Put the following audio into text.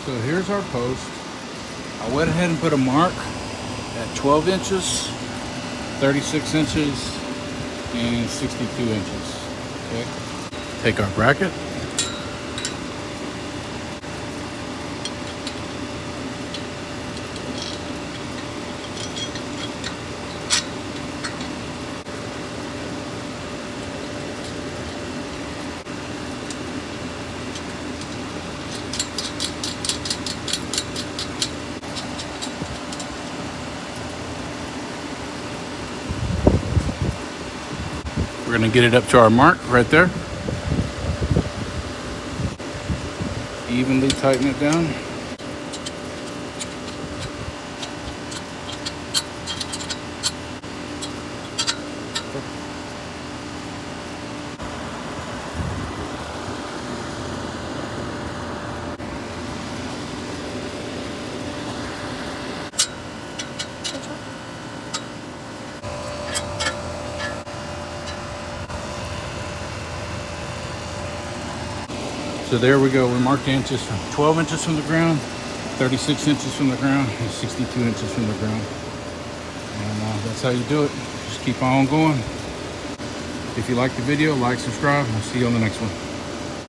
So here's our post. I went ahead and put a mark at 12 inches, 36 inches, and 62 inches. Okay. Take our bracket. We're gonna get it up to our mark right there. Evenly tighten it down. So there we go. We marked the inches from 12 inches from the ground, 36 inches from the ground, and 62 inches from the ground. And that's how you do it. Just keep on going. If you like the video, like, subscribe, and I'll see you on the next one.